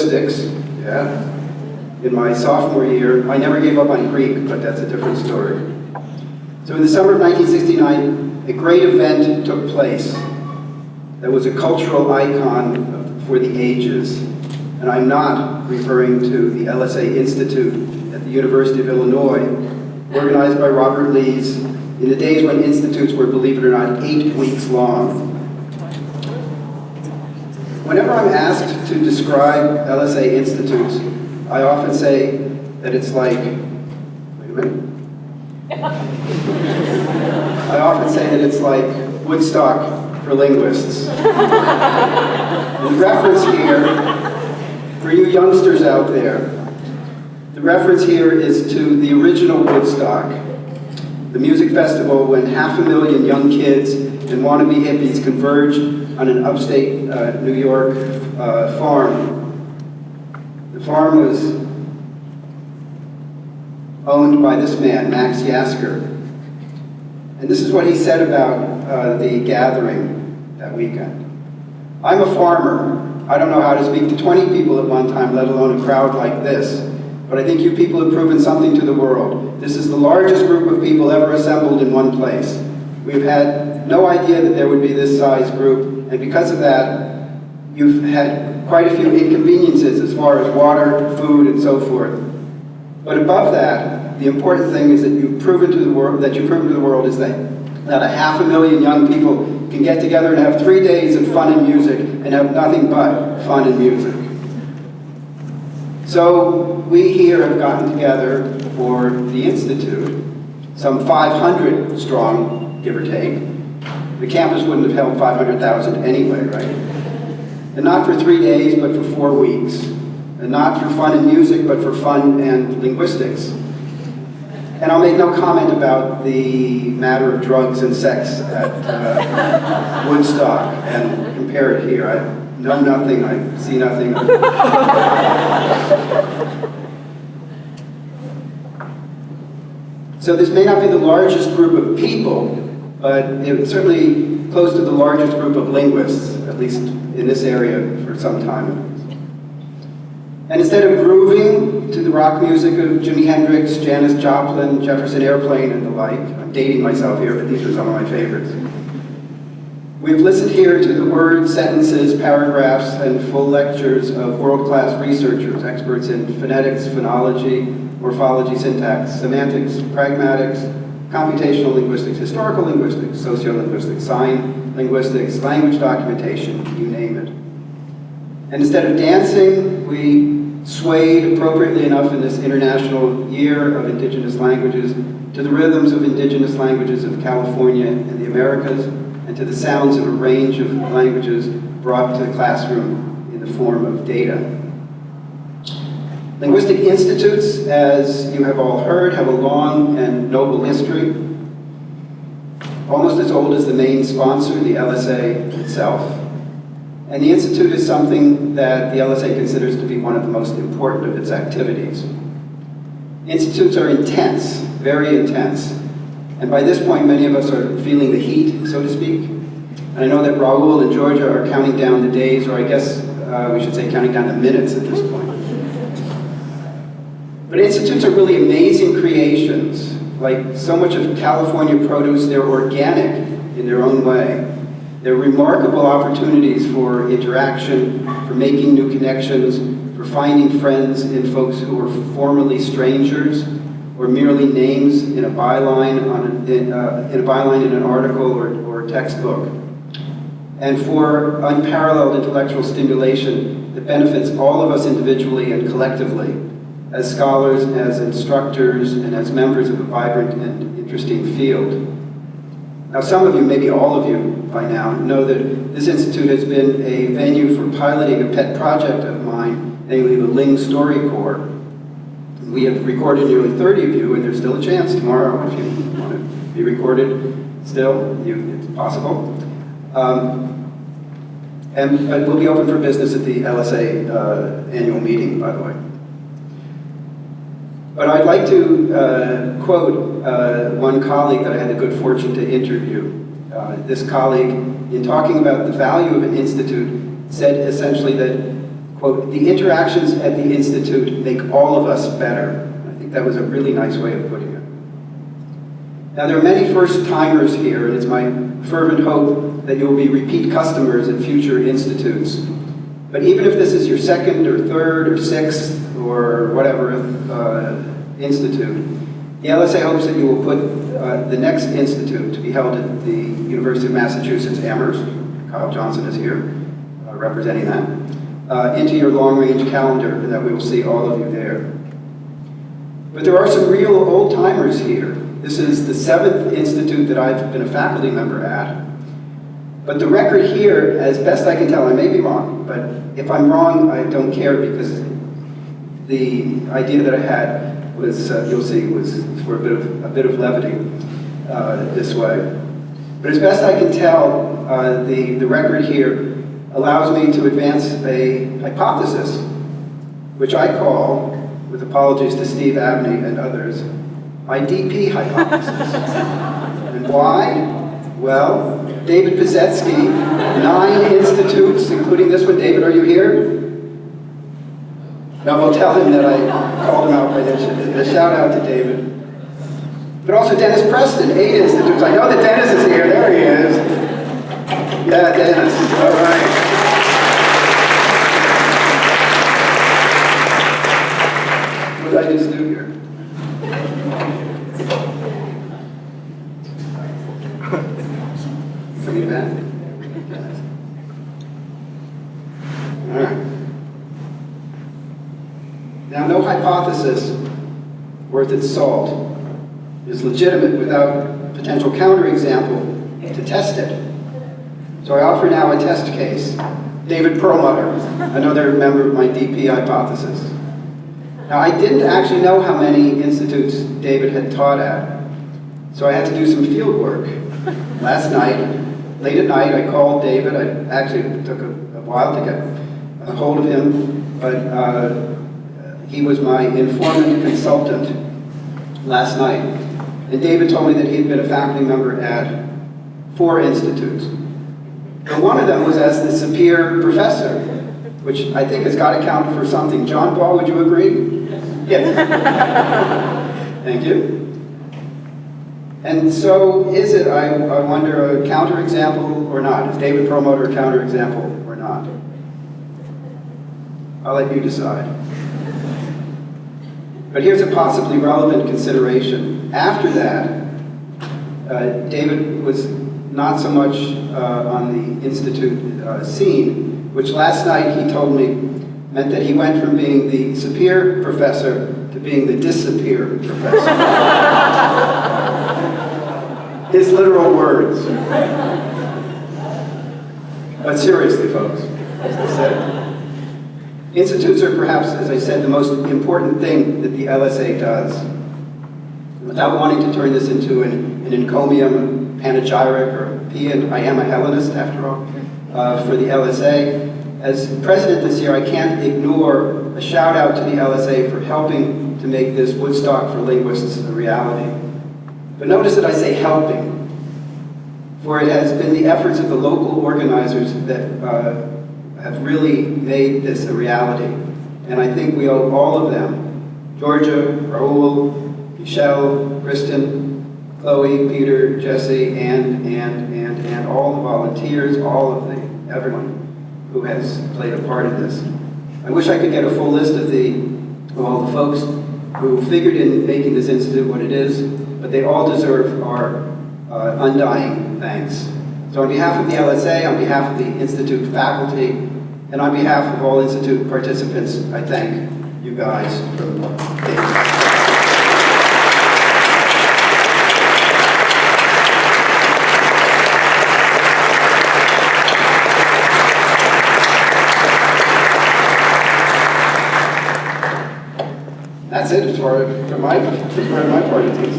linguistics, yeah. In my sophomore year, I never gave up on Greek, but that's a different story. So in the summer of 1969, a great event took place that was a cultural icon for the ages. And I'm not referring to the LSA Institute at the University of Illinois, organized by Robert Lees in the days when institutes were, believe it or not, 8 weeks long. Whenever I'm asked to describe LSA Institutes, I often say that it's like, wait a minute. I often say that it's like Woodstock for linguists. The reference here, for you youngsters out there, the reference here is to the original Woodstock, the music festival when 500,000 young kids and wannabe hippies converged on an upstate New York farm. The farm was owned by this man, Max Yasker. And this is what he said about the gathering that weekend. I'm a farmer. I don't know how to speak to 20 people at one time, let alone a crowd like this. But I think you people have proven something to the world. This is the largest group of people ever assembled in one place. We've had no idea that there would be this size group, and because of that, you've had quite a few inconveniences as far as water, food, and so forth. But above that, the important thing is that you've proven to the world is that 500,000 young people can get together and have 3 days of fun and music and have nothing but fun and music. So we here have gotten together for the Institute, some 500 strong, give or take. The campus wouldn't have held 500,000 anyway, right? And not for 3 days, but for 4 weeks. And not for fun and music, but for fun and linguistics. And I'll make no comment about the matter of drugs and sex at Woodstock and compare it here. I know nothing, I see nothing. So this may not be the largest group of people, but it's certainly close to the largest group of linguists, at least in this area for some time. And instead of grooving to the rock music of Jimi Hendrix, Janis Joplin, Jefferson Airplane, and the like, I'm dating myself here, but these are some of my favorites. We've listened here to the words, sentences, paragraphs, and full lectures of world-class researchers, experts in phonetics, phonology, morphology, syntax, semantics, pragmatics, computational linguistics, historical linguistics, sociolinguistics, sign linguistics, language documentation, you name it. And instead of dancing, we swayed appropriately enough in this International Year of Indigenous Languages to the rhythms of indigenous languages of California and the Americas, and to the sounds of a range of languages brought to the classroom in the form of data. Linguistic institutes, as you have all heard, have a long and noble history, almost as old as the main sponsor, the LSA itself. And the Institute is something that the LSA considers to be one of the most important of its activities. Institutes are intense, very intense. And by this point, many of us are feeling the heat, so to speak. And I know that Raul and Georgia are counting down the days, or I guess we should say counting down the minutes at this point. But institutes are really amazing creations. Like so much of California produce, they're organic in their own way. They're remarkable opportunities for interaction, for making new connections, for finding friends in folks who were formerly strangers, or merely names in a byline in an article or textbook, and for unparalleled intellectual stimulation that benefits all of us individually and collectively, as scholars, as instructors, and as members of a vibrant and interesting field. Now, some of you, maybe all of you by now, know that this institute has been a venue for piloting a pet project of mine, namely the Ling Story Corps. We have recorded nearly 30 of you, and there's still a chance tomorrow if you want to be recorded still, it's possible. But we'll be open for business at the LSA annual meeting, by the way. But I'd like to quote one colleague that I had the good fortune to interview. This colleague, in talking about the value of an institute, said essentially that, quote, "The interactions at the Institute make all of us better." I think that was a really nice way of putting it. Now, there are many first-timers here, and it's my fervent hope that you will be repeat customers at future institutes. But even if this is your second or third or sixth or whatever institute, the LSA hopes that you will put the next institute to be held at the University of Massachusetts Amherst, Kyle Johnson is here representing that, into your long-range calendar, and that we will see all of you there. But there are some real old-timers here. This is the 7th institute that I've been a faculty member at. But the record here, as best I can tell, I may be wrong, but if I'm wrong, I don't care, because the idea that I had was, you'll see, was for a bit of levity this way. But as best I can tell, the record here allows me to advance a hypothesis, which I call, with apologies to Steve Abney and others, my DP hypothesis. And why? Well, David Pisetsky, 9 institutes, including this one. David, are you here? No, we'll tell him that I called him out by this. A shout out to David. But also Dennis Preston, 8 institutes. I know that Dennis is here. There he is. Yeah, Dennis. All right. What did I just do here? Coming back. All right. Now, no hypothesis worth its salt is legitimate without a potential counterexample to test it. So I offer now a test case. David Perlmutter, another member of my DP hypothesis. Now, I didn't actually know how many institutes David had taught at, so I had to do some field work. Last night, late at night, I called David. I actually took a while to get a hold of him, but he was my informant consultant last night. And David told me that he had been a faculty member at 4 institutes. And one of them was as the Sapir professor, which I think has got to count for something. John Paul, would you agree? Yes. Thank you. And so is it, I wonder, a counterexample or not? Is David Perlmutter a counterexample or not? I'll let you decide. But here's a possibly relevant consideration. After that, David was not so much on the institute scene, which last night he told me meant that he went from being the Sapir professor to being the disappear professor. His literal words. But seriously, folks, as I said, institutes are perhaps, as I said, the most important thing that the LSA does. Without wanting to turn this into an encomium, a panegyric, or a paean, I am a Hellenist after all, for the LSA. As president this year, I can't ignore a shout out to the LSA for helping to make this Woodstock for linguists a reality. But notice that I say helping, for it has been the efforts of the local organizers that have really made this a reality. And I think we owe all of them, Georgia, Raul, Michelle, Kristen, Chloe, Peter, Jesse, and all the volunteers, everyone who has played a part in this. I wish I could get a full list of all the folks who figured in making this institute what it is, but they all deserve our undying thanks. So on behalf of the LSA, on behalf of the Institute faculty, and on behalf of all Institute participants, I thank you guys for the work. That's it for my part of things.